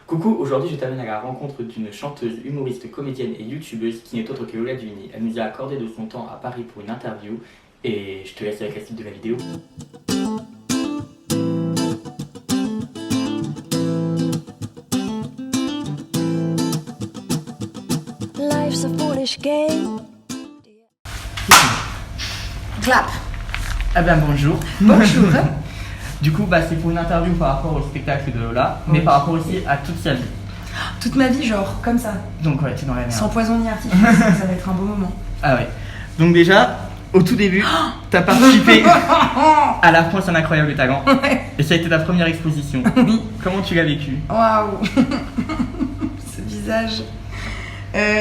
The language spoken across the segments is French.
Coucou, aujourd'hui je t'amène à la rencontre d'une chanteuse, humoriste, comédienne et youtubeuse qui n'est autre que Lola Duni. Elle nous a accordé de son temps à Paris pour une interview et je te laisse avec la suite de la vidéo. Life's a foolish game. Clap. Ah ben bonjour. Bonjour. Du coup c'est pour une interview par rapport au spectacle de Lola, mais par rapport aussi à toute sa vie. Toute ma vie, genre, comme ça. Donc ouais, t'es dans la merde. Sans poison ni artifice, ça va être un beau moment. Ah ouais. Donc déjà, au tout début, t'as participé à La France un incroyable talent. Ouais. Et ça a été ta première exposition. Oui. Comment tu l'as vécu? Waouh. Ce visage.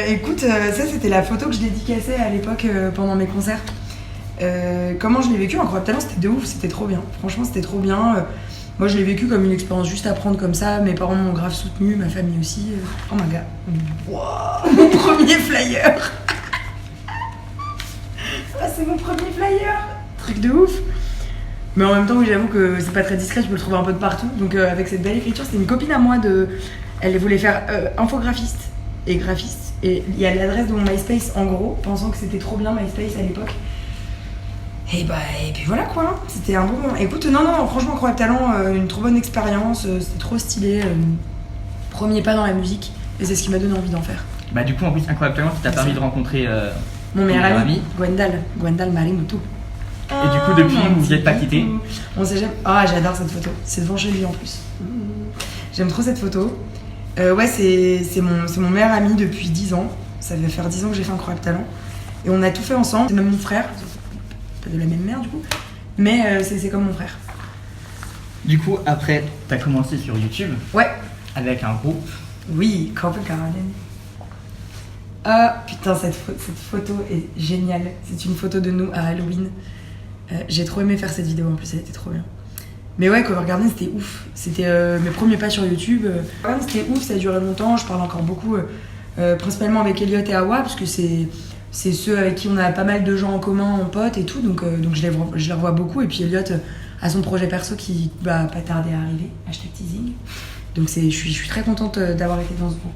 Écoute, ça c'était la photo que je dédicaçais à l'époque pendant mes concerts. Comment je l'ai vécu? Incroyable talent, c'était de ouf, c'était trop bien. Franchement, c'était trop bien. Moi, je l'ai vécu comme une expérience juste à prendre comme ça. Mes parents m'ont grave soutenu, ma famille aussi. Oh my god. Wow. Mon premier flyer. Ah, c'est mon premier flyer. Truc de ouf. Mais en même temps, oui, j'avoue que c'est pas très discret, je peux le trouver un peu de partout. Donc, avec cette belle écriture, c'était une copine à moi Elle voulait faire infographiste et graphiste. Et il y a l'adresse de mon MySpace en gros, pensant que c'était trop bien MySpace à l'époque. Et puis voilà quoi, hein. C'était un bon moment. Écoute, non, franchement, Incroyable Talent, une trop bonne expérience, c'était trop stylé. Premier pas dans la musique, et c'est ce qui m'a donné envie d'en faire. Bah du coup en plus Incroyable Talent, ça t'a permis de rencontrer mon meilleur ami, Gwendal Marimutu. Et du coup depuis vous vous êtes pas quittés? On sait jamais. Ah, j'adore cette photo, c'est devant chez lui en plus. J'aime trop cette photo. Ouais, c'est mon meilleur ami depuis 10 ans. Ça va faire 10 ans que j'ai fait Incroyable Talent. Et on a tout fait ensemble, c'est même mon frère. Pas de la même mère du coup, mais c'est comme mon frère. Du coup après t'as commencé sur YouTube. Ouais. Avec un groupe. Oui, Covent Garden. Ah putain, cette photo est géniale. C'est une photo de nous à Halloween. J'ai trop aimé faire cette vidéo en plus, elle était trop bien. Mais ouais, Covent Garden c'était ouf. C'était mes premiers pas sur YouTube. C'était ouf, ça a duré longtemps. Je parle encore beaucoup, principalement avec Elliot et Awa, parce que c'est ceux avec qui on a pas mal de gens en commun, en potes et tout, donc je les revois beaucoup. Et puis Elliot a son projet perso qui va pas tarder à arriver, #teasing. Donc je suis très contente d'avoir été dans ce groupe.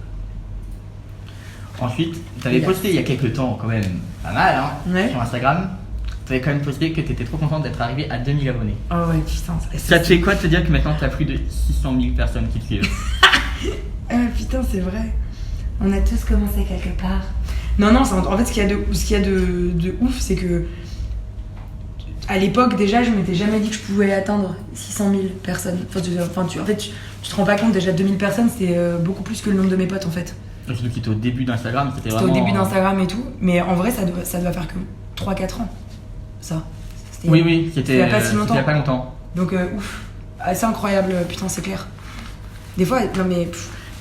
Ensuite, t'avais posté il y a quelques temps quand même pas mal ouais. Sur Instagram. T'avais quand même posté que t'étais trop contente d'être arrivée à 2000 abonnés. Oh ouais, putain. Ça te fait quoi de te dire que maintenant t'as plus de 600 000 personnes qui te suivent? Putain, c'est vrai. On a tous commencé quelque part. Non, en fait, ce qu'il y a de ouf, c'est que à l'époque, déjà, je m'étais jamais dit que je pouvais atteindre 600 000 personnes. En fait, tu te rends pas compte, déjà 2000 personnes, c'était beaucoup plus que le nombre de mes potes, en fait. Surtout que c'était au début d'Instagram, c'était vraiment... C'était au début d'Instagram et tout, mais en vrai, ça doit faire que 3-4 ans, ça. Oui, c'était il y a pas si longtemps. Il y a pas longtemps. Donc, ouf, assez incroyable, putain, c'est clair. Des fois, non mais...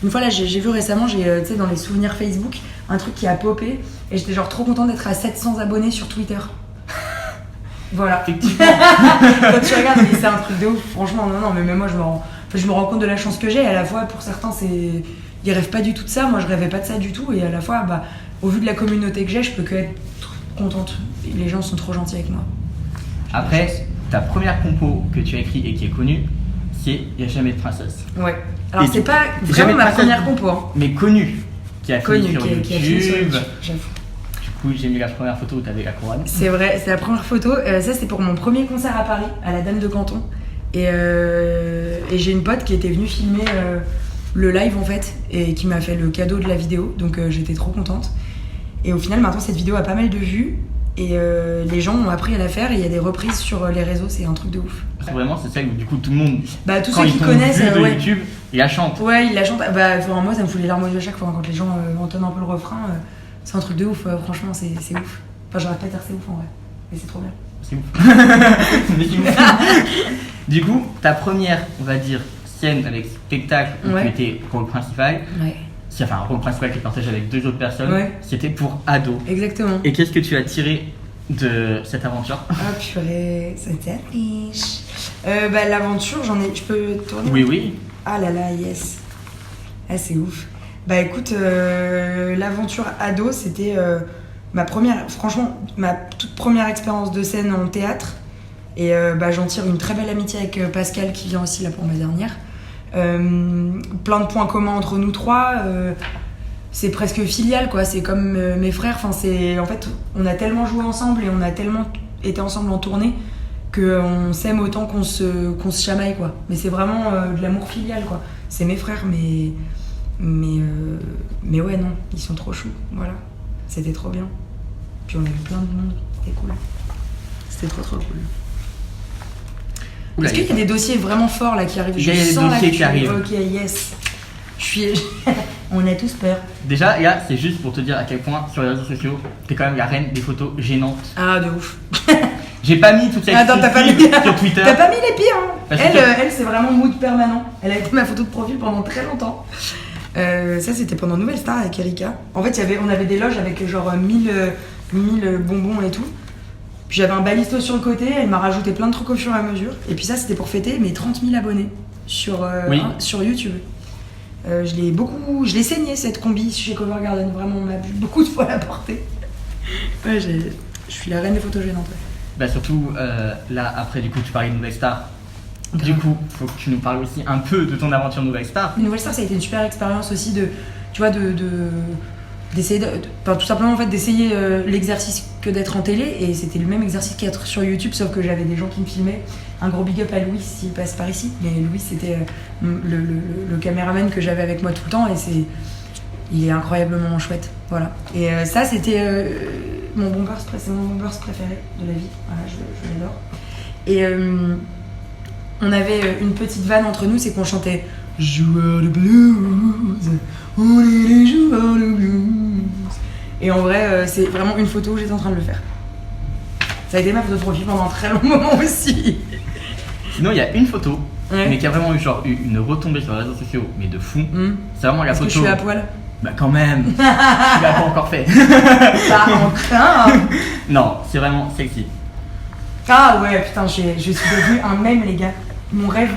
Une fois là, j'ai vu récemment, tu sais, dans les souvenirs Facebook, un truc qui a popé et j'étais genre trop contente d'être à 700 abonnés sur Twitter. Voilà. Effectivement. Quand tu regardes, c'est un truc de ouf. Franchement, non, mais même moi, je me rends compte de la chance que j'ai. Et à la fois, pour certains, ils rêvent pas du tout de ça. Moi, je rêvais pas de ça du tout. Et à la fois, au vu de la communauté que j'ai, je peux que être contente. Les gens sont trop gentils avec moi. Après, ta première compo que tu as écrite et qui est connue, c'est « Y'a jamais de princesse ». Ouais. Alors c'est pas vraiment ma première compo, hein. Mais connue, qui a fini sur YouTube, j'avoue. Du coup, j'ai mis la première photo où t'avais la couronne. C'est vrai, c'est la première photo. Ça, c'était pour mon premier concert à Paris, à la Dame de Canton. Et j'ai une pote qui était venue filmer le live en fait, et qui m'a fait le cadeau de la vidéo. Donc j'étais trop contente. Et au final, maintenant, cette vidéo a pas mal de vues. Et les gens ont appris à la faire et il y a des reprises sur les réseaux, c'est un truc de ouf. Vraiment, c'est celle où du coup tout le monde, tous ceux qui connaissent de YouTube, ils la chantent. Ouais, ils la chantent. Moi, ça me fout les larmes aux yeux à chaque fois quand les gens entonnent un peu le refrain. C'est un truc de ouf, franchement, c'est ouf. Enfin, j'arrête pas de dire c'est ouf en vrai, mais c'est trop bien. C'est ouf. Mais c'est ouf. Du coup, ta première, on va dire, scène avec spectacle où tu étais rôle principal. Ouais. Enfin, un rôle principal qui est partagé avec 2 autres personnes, c'était pour Ado. Exactement. Et qu'est-ce que tu as tiré de cette aventure? Oh purée, c'était riche. L'aventure, je peux tourner? Oui. Ah là là, yes. Ah, c'est ouf. Écoute, l'aventure Ado, c'était ma toute première expérience de scène en théâtre. Et j'en tire une très belle amitié avec Pascal qui vient aussi là pour ma dernière. plein de points communs entre nous trois. C'est presque filial, quoi. C'est comme mes frères. Enfin, en fait, on a tellement joué ensemble et on a tellement été ensemble en tournée qu'on s'aime autant qu'on se chamaille, quoi. Mais c'est vraiment de l'amour filial, quoi. C'est mes frères, mais ouais, non, ils sont trop choux, voilà. C'était trop bien. Puis on a vu plein de monde, c'était cool. C'était trop cool. Oula, est-ce qu'il y a des dossiers vraiment forts là qui arrivent? Il y a des dossiers qui arrivent. Ok, yes. On a tous peur. Déjà, là, c'est juste pour te dire à quel point sur les réseaux sociaux, t'es quand même la reine des photos gênantes. Ah, de ouf. J'ai pas mis toute cette Attends, t'as pas mis sur Twitter. T'as pas mis les pires, hein. Parce Elle, c'est vraiment mood permanent. Elle a été ma photo de profil pendant très longtemps. Ça, c'était pendant Nouvelle Star avec Erika. En fait, on avait des loges avec genre 1000 bonbons et tout. Puis j'avais un balisto sur le côté, elle m'a rajouté plein de trucs au fur et à mesure. Et puis ça, c'était pour fêter mes 30 000 abonnés sur YouTube. Je l'ai saigné cette combi chez Cover Garden, vraiment, on m'a beaucoup de fois la porter. Ouais, je suis la reine des photos gênantes. Ouais. Bah surtout, là, après, du coup, tu parlais de Nouvelle Star. Du coup, faut que tu nous parles aussi un peu de ton aventure Nouvelle Star. Nouvelle Star, ça a été une super expérience aussi d'essayer tout simplement en fait d'essayer l'exercice que d'être en télé, et c'était le même exercice qu'être sur YouTube, sauf que j'avais des gens qui me filmaient. Un gros big up à Louis s'il passe par ici, mais Louis c'était le caméraman que j'avais avec moi tout le temps, et il est incroyablement chouette, voilà. Et ça c'était mon bombers, c'est mon bombers préféré de la vie, voilà, je l'adore. Et on avait une petite vanne entre nous, c'est qu'on chantait joueurs de blues, on est les joueurs de blues. Et en vrai, c'est vraiment une photo où j'étais en train de le faire. Ça a été ma photo de profil pendant un très long moment aussi. Sinon, il y a une photo, Ouais. mais qui a vraiment eu une retombée sur les réseaux sociaux, mais de fou. C'est vraiment la Est-ce photo. que je suis à poil? Bah quand même. Tu l'as pas encore fait. Pas encore. Non, c'est vraiment sexy. Ah ouais, putain, je suis devenue un mème, les gars. Mon rêve.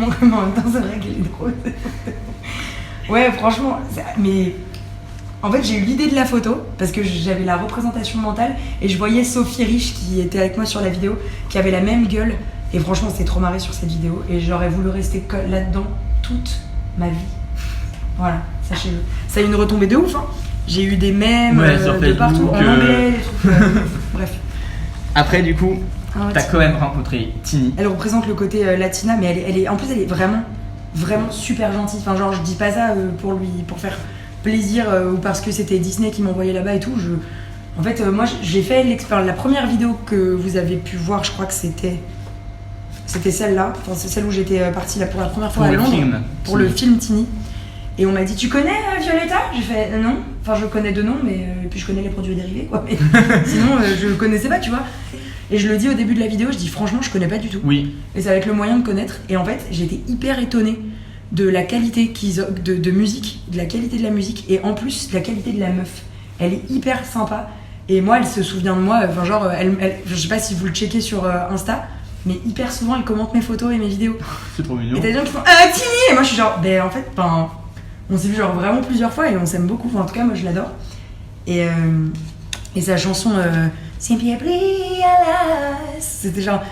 En même temps, c'est vrai qu'elle est drôle. Ouais, franchement, mais en fait, j'ai eu l'idée de la photo parce que j'avais la représentation mentale et je voyais Sophie Rich qui était avec moi sur la vidéo, qui avait la même gueule, et franchement, c'était trop marré sur cette vidéo et j'aurais voulu rester là-dedans toute ma vie. Voilà, sachez-le. Ça a eu une retombée de ouf, hein. J'ai eu des mèmes sur de Facebook, partout, en anglais, des trucs, bref. Après, du coup, Ah ouais, t'as quand même rencontré Tini. Elle représente le côté latina, mais elle est, en plus, elle est vraiment super gentille. Enfin, genre, je dis pas ça pour faire plaisir ou parce que c'était Disney qui m'envoyait là-bas et tout. En fait, moi, j'ai fait la première vidéo que vous avez pu voir, je crois que c'était celle-là. Enfin, c'est celle où j'étais partie là pour la première fois à Londres. Pour le film Tini. Et on m'a dit, tu connais Violetta? J'ai fait non. Enfin, je connais de nom, mais puis je connais les produits dérivés, quoi. Mais sinon, je le connaissais pas, tu vois. Et je le dis au début de la vidéo, je dis franchement, je connais pas du tout. Oui. Et ça va être le moyen de connaître. Et en fait, j'étais hyper étonnée de la qualité de musique, de la qualité de la musique, et en plus de la qualité de la meuf. Elle est hyper sympa. Et moi, elle se souvient de moi. Enfin, genre, je sais pas si vous le checkez sur Insta, mais hyper souvent, elle commente mes photos et mes vidéos. C'est trop mignon. Et t'as des gens qui font Tini! Et moi, je suis genre, en fait, on s'est vu genre vraiment plusieurs fois et on s'aime beaucoup. Enfin, en tout cas, moi, je l'adore. Et sa chanson Siempre Brillarás, c'était genre.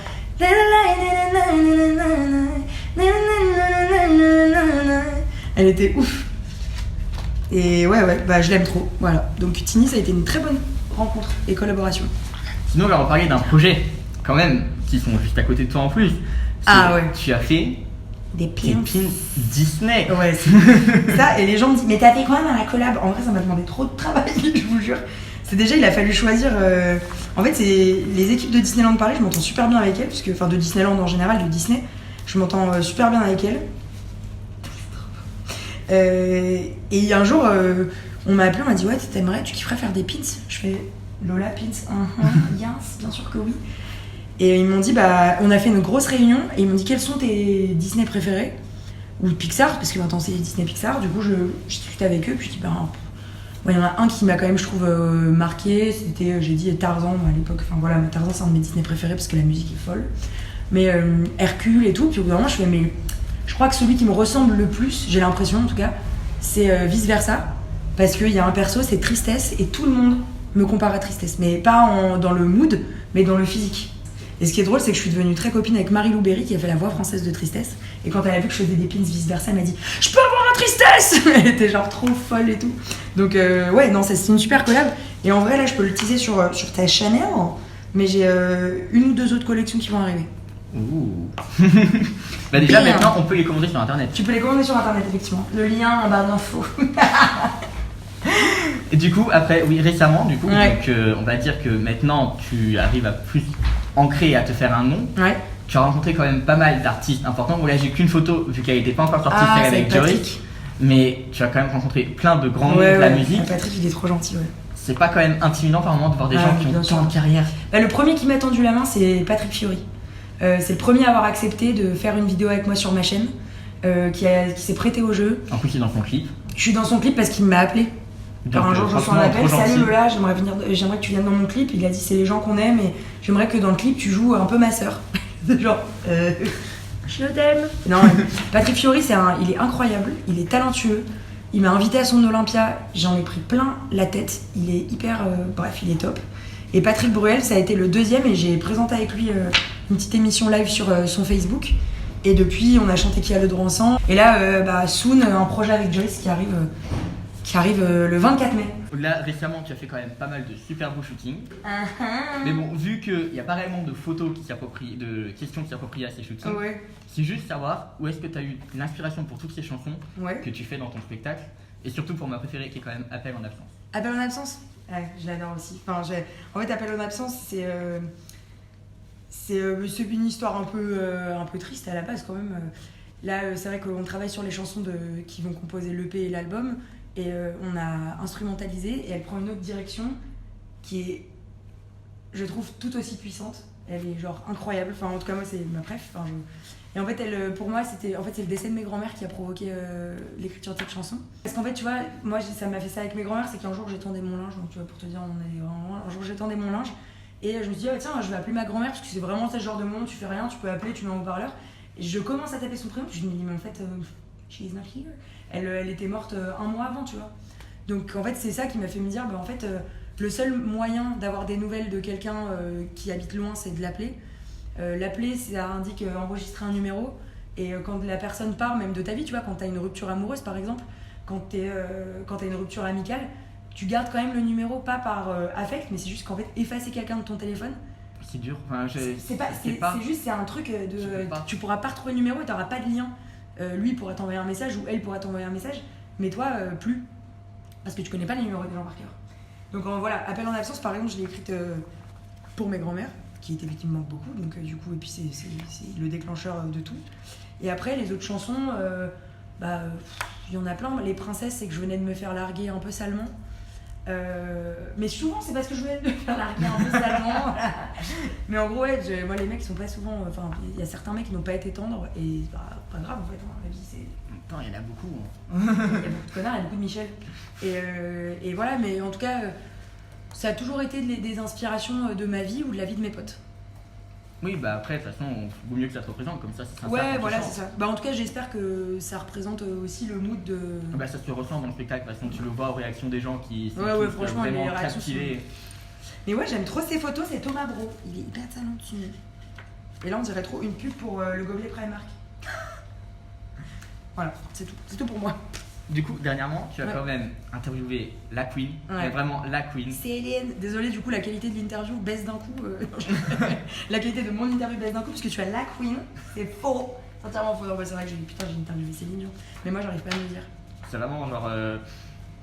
Elle était ouf. Et ouais, bah je l'aime trop. Voilà. Donc Tini, ça a été une très bonne rencontre et collaboration. Sinon, on va reparler d'un projet, quand même, qui sont juste à côté de toi en plus. Ah ouais. Tu as fait des pins Disney. Ouais, c'est ça. Et les gens me disent, mais t'as fait quoi dans la collab? En vrai, ça m'a demandé trop de travail, je vous jure. C'est déjà, il a fallu choisir. En fait, c'est les équipes de Disneyland Paris, je m'entends super bien avec elles, enfin de Disneyland en général, de Disney, je m'entends super bien avec elles. Et un jour, on m'a appelé, on m'a dit, ouais, tu kifferais faire des pins? Je fais Lola pins, yes, bien sûr que oui. Et ils m'ont dit, on a fait une grosse réunion et ils m'ont dit, quels sont tes Disney préférés? Ou Pixar, parce que maintenant c'est Disney Pixar. Du coup, je discutais avec eux, puis je dis, il y en a un qui m'a quand même, je trouve, marqué. C'était, j'ai dit Tarzan à l'époque. Enfin voilà, Tarzan c'est un de mes Disney préférés parce que la musique est folle. Mais Hercule et tout. Puis au bout d'un moment, je fais, mais je crois que celui qui me ressemble le plus, j'ai l'impression en tout cas, c'est Vice Versa. Parce qu'il y a un perso, c'est Tristesse, et tout le monde me compare à Tristesse. Mais pas dans le mood, mais dans le physique. Et ce qui est drôle, c'est que je suis devenue très copine avec Marie-Lou Berry qui a fait la voix française de Tristesse. Et quand elle a vu que je faisais des pins vice-versa, elle m'a dit « Je peux avoir un Tristesse !» Elle était genre trop folle et tout. Donc ouais, non, c'est une super collab. Et en vrai, là, je peux le teaser sur ta Chanel. Mais j'ai une ou deux autres collections qui vont arriver. Ouh. Bah déjà, maintenant, on peut les commander sur Internet. Tu peux les commander sur Internet, effectivement. Le lien en barre d'infos. Et du coup, après, oui, récemment, du coup, Ouais. donc, on va dire que maintenant, tu arrives à plus ancrer et à te faire un nom. Ouais. Tu as rencontré quand même pas mal d'artistes importants. Bon, là, j'ai qu'une photo, vu qu'elle n'était pas encore sortie, Ah, celle c'est avec Patrick. Joyce. Mais tu as quand même rencontré plein de grands noms de la musique. Patrick, il est trop gentil, ouais. C'est pas quand même intimidant par moment de voir des gens qui ont bien sûr. tant de carrière. Bah, le premier qui m'a tendu la main, c'est Patrick Fiori. C'est le premier à avoir accepté de faire une vidéo avec moi sur ma chaîne, qui s'est prêté au jeu. En plus, il est dans son clip. Je suis dans son clip parce qu'il m'a appelé. Donc, Un jour, je reçois un franchement, appel. trop Salut gentil. Lola, j'aimerais que tu viennes dans mon clip. Il a dit c'est les gens qu'on aime et j'aimerais que dans le clip tu joues un peu ma sœur. Genre, je t'aime. Non, Patrick Fiori, il est incroyable, il est talentueux. Il m'a invité à son Olympia, j'en ai pris plein la tête. Il est hyper, bref, il est top. Et Patrick Bruel, ça a été le deuxième et j'ai présenté avec lui une petite émission live sur son Facebook. Et depuis, on a chanté Qui a le droit ensemble. Et là, soon, un projet avec Joyce qui arrive le 24 mai. Là, récemment, tu as fait quand même pas mal de super beaux shootings. Mais bon, vu qu'il n'y a pas réellement de photos de questions qui s'approprient à ces shootings, Ouais. c'est juste savoir où est-ce que tu as eu l'inspiration pour toutes ces chansons Ouais. que tu fais dans ton spectacle. Et surtout pour ma préférée qui est quand même Appel en absence. Appel en absence. Ouais, je l'adore aussi. Enfin, en fait, Appel en absence, c'est une histoire un peu triste à la base quand même. Là, c'est vrai qu'on travaille sur les chansons qui vont composer l'EP et l'album. Et on a instrumentalisé et elle prend une autre direction qui est, je trouve, tout aussi puissante. Elle est genre incroyable. Enfin, en tout cas, moi, c'est ma préf. Enfin, Et en fait, pour moi, c'est le décès de mes grands-mères qui a provoqué l'écriture de cette chanson. Parce qu'en fait, tu vois, moi, ça m'a fait ça avec mes grands-mères, c'est qu'un jour, j'étendais mon linge. Donc, tu vois, pour te dire, on est vraiment loin. Un jour, j'étendais mon linge et je me suis dit, tiens, je vais appeler ma grand-mère parce que c'est vraiment ce genre de moment, tu fais rien, tu peux appeler, tu mets en haut-parleur. Et je commence à taper son prénom, je me dis, mais en fait, she is not here. Elle était morte un mois avant, tu vois. Donc, en fait, c'est ça qui m'a fait me dire, en fait, le seul moyen d'avoir des nouvelles de quelqu'un qui habite loin, c'est de l'appeler. L'appeler, ça indique enregistrer un numéro. Et quand la personne part, même de ta vie, tu vois, quand t'as une rupture amoureuse par exemple, quand t'as une rupture amicale, tu gardes quand même le numéro, pas par affect, mais c'est juste qu'en fait, effacer quelqu'un de ton téléphone, C'est dur. Enfin, c'est juste, c'est un truc tu pourras pas retrouver le numéro et t'auras pas de lien. Lui pourra t'envoyer un message ou elle pourra t'envoyer un message, mais toi, plus. Parce que tu connais pas les numéros des gens par cœur. Donc voilà, Appel en absence, par exemple, je l'ai écrite pour mes grands-mères, qui effectivement beaucoup, donc du coup, et puis c'est le déclencheur de tout. Et après, les autres chansons, il y en a plein. Les princesses, c'est que je venais de me faire larguer un peu salement. Mais souvent, c'est parce que je venais de me faire larguer un peu salement. Mais en gros, ouais, moi, les mecs, ils sont pas souvent. Enfin, il y a certains mecs qui n'ont pas été tendres, et pas grave en fait. La vie, c'est. Attends, il y en a beaucoup. Il y a beaucoup de connards, il y a beaucoup de Michel. Et voilà, mais en tout cas, ça a toujours été des inspirations de ma vie ou de la vie de mes potes. Oui, bah après, de toute façon, il vaut mieux que ça te représente, comme ça, c'est sincère. Ouais, quand voilà, tu c'est chantes. ça. Bah, en tout cas, j'espère que ça représente aussi le mood de. Bah, ça se ressent dans le spectacle, de toute façon, tu le vois aux réactions des gens qui sont Ouais, tous, franchement, vraiment les réactions captivés. Mais ouais, j'aime trop ces photos, c'est Thomas Bro. Il est hyper talentueux. Et là, on dirait trop une pub pour le gobelet Primark. Voilà, c'est tout. C'est tout pour moi. Du coup, dernièrement, tu as Ouais. quand même interviewé la Queen, Ouais. mais vraiment la Queen. Céline. Désolée, du coup, la qualité de l'interview baisse d'un coup. La qualité de mon interview baisse d'un coup parce que tu as la Queen. C'est faux. C'est entièrement faux. Non, bah, c'est vrai que j'ai interviewé Céline Dion. Mais moi, j'arrive pas à me le dire. C'est vraiment genre.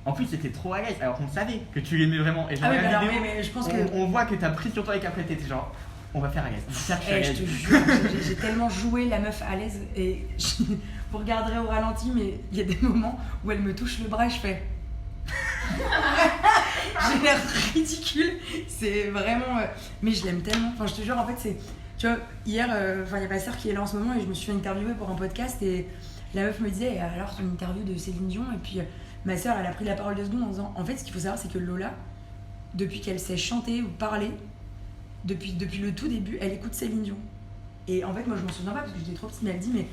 En plus, c'était trop à l'aise, alors qu'on savait que tu l'aimais vraiment. Et genre, Ah oui, la bah alors, vidéo, mais je pense que. on voit que t'as pris sur toi et qu'après t'étais genre, on va faire à l'aise, on va faire que je suis à Je l'aise. te jure, j'ai tellement joué la meuf à l'aise et vous regarderez au ralenti, mais il y a des moments où elle me touche le bras et je fais. J'ai l'air ridicule, c'est vraiment. Mais je l'aime tellement. Enfin, je te jure, en fait, c'est. Tu vois, hier, il y a ma soeur qui est là en ce moment et je me suis fait interviewer pour un podcast et la meuf me disait alors ton interview de Céline Dion et puis ma soeur elle a pris la parole 2 secondes en disant en fait, ce qu'il faut savoir, c'est que Lola, depuis qu'elle sait chanter ou parler, depuis le tout début, elle écoute Céline Dion. Et en fait, moi, je m'en souviens pas parce que j'étais trop petite, mais elle dit, mais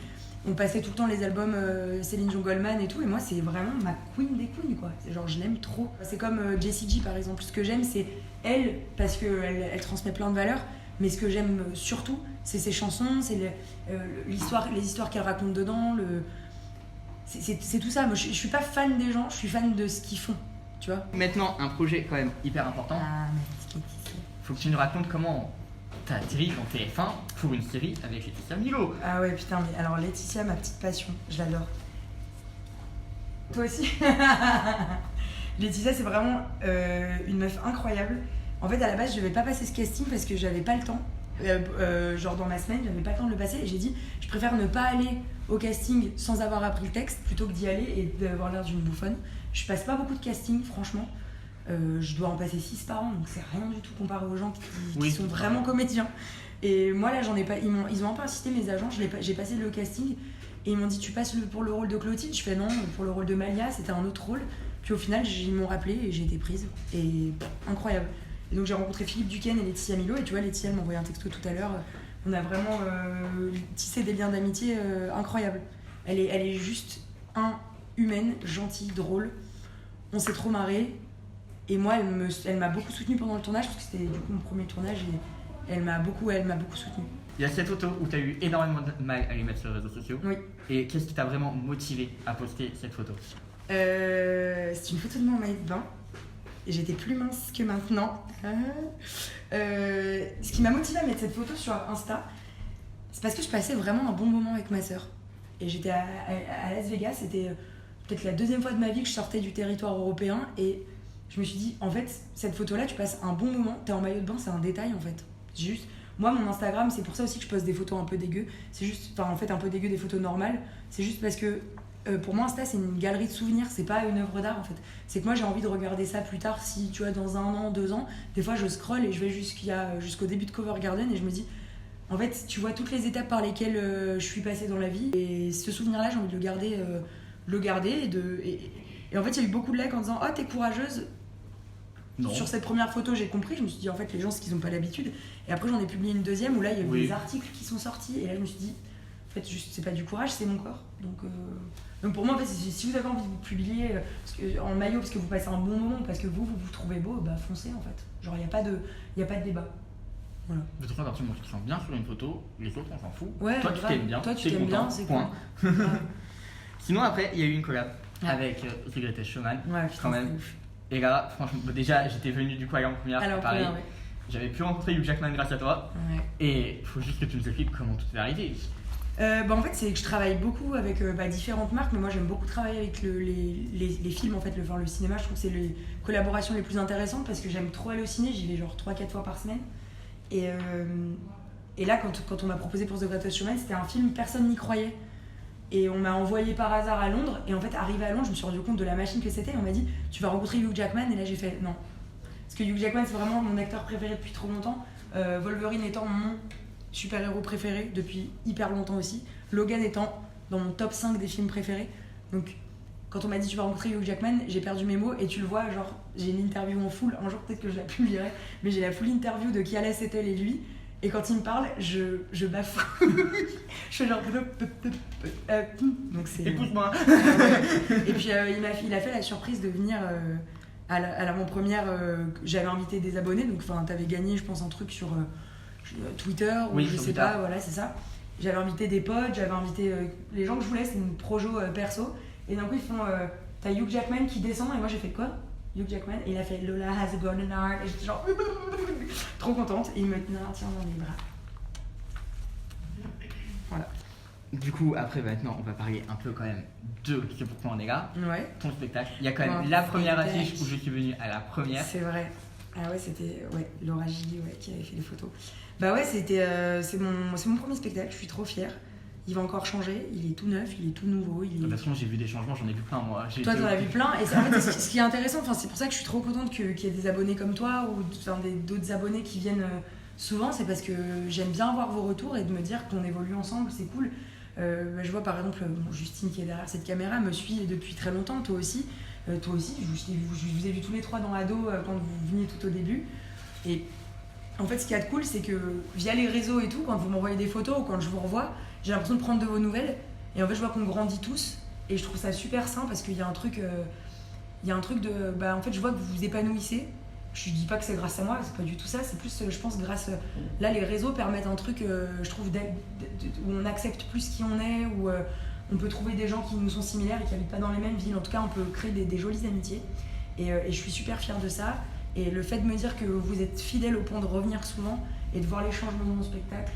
on passait tout le temps les albums Céline Dion Goldman et tout, et moi, c'est vraiment ma queen des queens, quoi. C'est genre, je l'aime trop. C'est comme Jessie J, par exemple. Ce que j'aime, c'est elle, parce qu'elle transmet plein de valeurs, Mais ce que j'aime surtout, c'est ses chansons, c'est les histoires qu'elle raconte dedans. C'est tout ça. Moi, je suis pas fan des gens, je suis fan de ce qu'ils font. Tu vois. Maintenant, un projet quand même hyper important. Ah, mais Faut que tu nous racontes comment t'as atterri dans TF1 pour une série avec Laetitia Milo. Ah ouais, putain, mais alors Laetitia, ma petite passion, je l'adore. Toi aussi. Laetitia, c'est vraiment une meuf incroyable. En fait, à la base, je devais pas passer ce casting parce que j'avais pas le temps. Genre dans ma semaine, j'avais pas le temps de le passer et j'ai dit, je préfère ne pas aller au casting sans avoir appris le texte plutôt que d'y aller et d'avoir l'air d'une bouffonne. Je passe pas beaucoup de casting, franchement. Je dois en passer 6 par an, donc c'est rien du tout comparé aux gens qui sont vraiment comédiens. Et moi là, j'en ai pas. Ils ont un peu insisté, mes agents. J'ai passé le casting et ils m'ont dit, tu passes pour le rôle de Clotilde. Je fais non, pour le rôle de Malia, c'était un autre rôle. Puis au final, ils m'ont rappelé et j'ai été prise. Et incroyable. Et donc j'ai rencontré Philippe Duquesne et Laetitia Milo. Et tu vois, Laetitia elle m'a envoyé un texto tout à l'heure. On a vraiment tissé des liens d'amitié incroyables. Elle est juste humaine, gentille, drôle. On s'est trop marré. Et moi, elle m'a beaucoup soutenue pendant le tournage, parce que c'était du coup mon premier tournage, et elle m'a beaucoup soutenue. Il y a cette photo où tu as eu énormément de mal à les mettre sur les réseaux sociaux. Oui. Et qu'est-ce qui t'a vraiment motivé à poster cette photo? C'est une photo de moi en maillot de bain. Et j'étais plus mince que maintenant. Ce qui m'a motivé à mettre cette photo sur Insta, c'est parce que je passais vraiment un bon moment avec ma sœur. Et j'étais à Las Vegas, c'était peut-être la 2e fois de ma vie que je sortais du territoire européen. Et je me suis dit, en fait, cette photo-là, tu passes un bon moment, t'es en maillot de bain, c'est un détail en fait. C'est juste, moi, mon Instagram, c'est pour ça aussi que je poste des photos un peu dégueu. C'est juste, enfin, en fait, un peu dégueu, des photos normales. C'est juste parce que pour moi, Insta, c'est une galerie de souvenirs, c'est pas une œuvre d'art en fait. C'est que moi, j'ai envie de regarder ça plus tard, si tu vois, dans 1 an, 2 ans. Des fois, je scrolle et je vais jusqu'au début de Cover Garden et je me dis, en fait, tu vois toutes les étapes par lesquelles je suis passée dans la vie. Et ce souvenir-là, j'ai envie de le garder. Et en fait, il y a eu beaucoup de likes en disant, oh, t'es courageuse. Non. Sur cette première photo, j'ai compris. Je me suis dit, en fait, les gens, c'est qu'ils n'ont pas l'habitude. Et après, j'en ai publié une deuxième où là, il y a eu des articles qui sont sortis. Et là, je me suis dit, en fait, juste, c'est pas du courage, c'est mon corps. Donc pour moi, en fait, si vous avez envie de vous publier en maillot parce que vous passez un bon moment, parce que vous trouvez beau, bah foncez en fait. Genre, il n'y a pas de débat. Voilà. De toute façon, à partir du moment où tu te sens bien sur une photo, les autres, on s'en fout. Ouais, toi, tu t'aimes bien. Toi, tu t'aimes bien, c'est point. Cool. Ouais. Sinon, après, il y a eu une collab avec The Greatest Showman. Ouais, putain, quand même. Et là, franchement, déjà, j'étais venu du coup aller en première. Pareil. Ouais. J'avais pu rencontrer Hugh Jackman grâce à toi. Ouais. Et il faut juste que tu nous expliques comment tout est arrivé. En fait, c'est que je travaille beaucoup avec différentes marques, mais moi j'aime beaucoup travailler avec les films, en fait, le cinéma. Je trouve que c'est les collaborations les plus intéressantes parce que j'aime trop aller au ciné, j'y vais genre 3-4 fois par semaine. Et là, quand on m'a proposé pour The Greatest Showman, c'était un film, personne n'y croyait. Et on m'a envoyé par hasard à Londres, et en fait, arrivé à Londres, je me suis rendu compte de la machine que c'était, et on m'a dit, tu vas rencontrer Hugh Jackman, et là j'ai fait non. Parce que Hugh Jackman, c'est vraiment mon acteur préféré depuis trop longtemps, Wolverine étant mon super-héros préféré depuis hyper longtemps aussi, Logan étant dans mon top 5 des films préférés. Donc quand on m'a dit tu vas rencontrer Hugh Jackman, j'ai perdu mes mots et tu le vois, genre j'ai une interview en full, un jour peut-être que je la publierai, mais j'ai la full interview de Kiala Settle et lui, et quand il me parle, je bafoue. Je fais genre donc c'est écoute-moi. Et puis il a fait la surprise de venir à l'avant-première, j'avais invité des abonnés, donc enfin t'avais gagné je pense un truc sur Twitter ou je sais pas, voilà, c'est ça. J'avais invité des potes, j'avais invité les gens que je voulais, c'est une projo perso. Et d'un coup, ils font t'as Hugh Jackman qui descend, et moi j'ai fait quoi? Hugh Jackman, et il a fait Lola has a golden heart, et j'étais genre trop contente, et il me tient dans les bras. Voilà. Du coup, après, maintenant, on va parler un peu quand même de C'est pourquoi on est là. Ouais. Ton spectacle. Il y a quand même la première affiche où je suis venue à la première. C'est vrai. Ah ouais, c'était Laura Gilly qui avait fait les photos. Bah ouais, c'est mon premier spectacle, je suis trop fière. Il va encore changer, il est tout neuf, il est tout nouveau. De toute façon, j'ai vu des changements, j'en ai vu plein moi. Toi, t'en as vu plein, et en fait, ce qui est intéressant, c'est pour ça que je suis trop contente qu'il y ait des abonnés comme toi ou d'autres abonnés qui viennent souvent, c'est parce que j'aime bien voir vos retours et de me dire qu'on évolue ensemble, c'est cool. Je vois par exemple Justine qui est derrière cette caméra me suit depuis très longtemps, toi aussi, je vous ai vu tous les trois dans Ado quand vous veniez tout au début. Et en fait, ce qu'il y a de cool, c'est que via les réseaux et tout, quand vous m'envoyez des photos ou quand je vous revois, j'ai l'impression de prendre de vos nouvelles. Et en fait, je vois qu'on grandit tous. Et je trouve ça super sain parce qu'il y a un truc de. En fait, je vois que vous vous épanouissez. Je dis pas que c'est grâce à moi, c'est pas du tout ça, c'est plus, je pense, grâce. Là, les réseaux permettent un truc, je trouve, où on accepte plus qui on est, où on peut trouver des gens qui nous sont similaires et qui habitent pas dans les mêmes villes. En tout cas, on peut créer des jolies amitiés. Et je suis super fière de ça. Et le fait de me dire que vous êtes fidèle au point de revenir souvent et de voir les changements dans mon spectacle.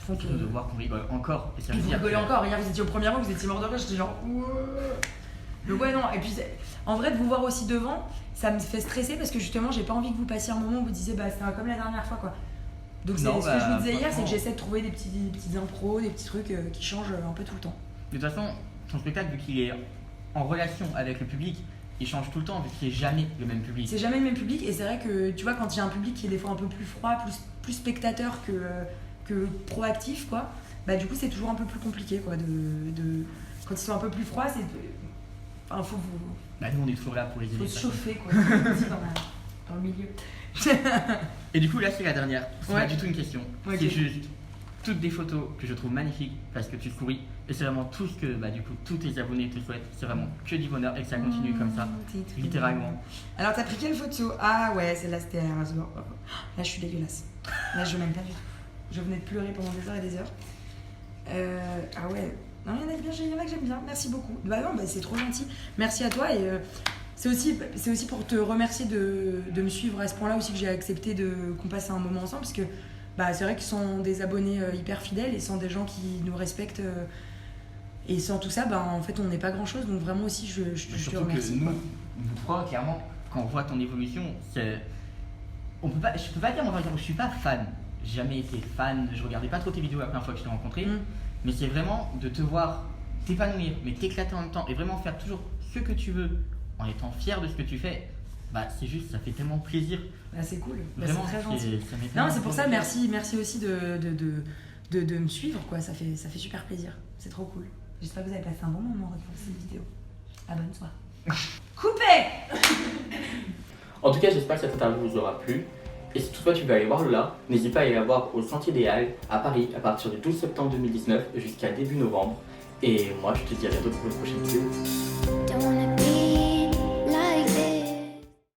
De voir qu'on rigole encore. Et ça veut vous dire rigolez que- encore. Hier, vous étiez au premier rang, vous étiez mort de rire, j'étais genre. Ouais. Donc, ouais, non. Et puis, en vrai, de vous voir aussi devant, ça me fait stresser parce que justement, j'ai pas envie que vous passiez un moment où vous disiez, bah, c'était comme la dernière fois, quoi. Donc, ce que je vous disais hier, c'est que j'essaie de trouver des petites impros, des petits trucs qui changent un peu tout le temps. De toute façon, ton spectacle, vu qu'il est en relation avec le public, il change tout le temps vu qu'il n'est jamais le même public. C'est jamais le même public et c'est vrai que tu vois, quand il y a un public qui est des fois un peu plus froid, plus spectateur que proactif, quoi, bah du coup c'est toujours un peu plus compliqué, quoi. Quand ils sont un peu plus froids, c'est. Enfin, faut vous. Bah, nous, on est toujours là pour les aider. Faut de se toute façon. chauffer, quoi. Dans le milieu. Et du coup, là, c'est la dernière. C'est Ouais. pas du tout une question. Ok. C'est juste toutes des photos que je trouve magnifiques parce que tu souris. Et c'est vraiment tout ce que, bah, du coup, tous tes abonnés te souhaitent. C'est vraiment que du bonheur et que ça continue comme ça. Littéralement. Alors, t'as pris quelle photo? Ah ouais, celle-là c'était à Erasmus. Là, je suis dégueulasse. Là, je m'aime pas du tout. Je venais de pleurer pendant des heures et des heures. Ah ouais. Non, il y en a que j'aime bien. Merci beaucoup. Bah non, bah, c'est trop gentil. Merci à toi. Et c'est aussi pour te remercier de me suivre à ce point-là aussi que j'ai accepté qu'on passe un moment ensemble. Parce que bah, c'est vrai qu'ils sont des abonnés hyper fidèles et sont des gens qui nous respectent. Et sans tout ça, bah, en fait, on n'est pas grand-chose. Donc vraiment aussi, je te Surtout remercie. que quoi. nous trois, clairement, quand on voit ton évolution, c'est... je peux pas dire, je suis pas fan. J'ai jamais été fan, je regardais pas trop tes vidéos la première fois que je t'ai rencontré. Mais c'est vraiment de te voir t'épanouir, mais t'éclater en même temps et vraiment faire toujours ce que tu veux en étant fier de ce que tu fais. Bah, c'est juste, ça fait tellement plaisir. Bah, c'est cool. Bah, Vraiment, c'est très gentil. ça m'est Non, tellement c'est pour ça, plaisir. merci aussi de me suivre, quoi. Ça fait super plaisir. C'est trop cool. J'espère que vous avez passé un bon moment en regardant cette vidéo. À bonne soirée. Coupé. En tout cas, j'espère que cette interview vous aura plu. Et si toutefois tu veux aller voir Lola, n'hésite pas à aller la voir au Sentier des Halles à Paris à partir du 12 septembre 2019 jusqu'à début novembre. Et moi, je te dis à bientôt pour une prochaine vidéo.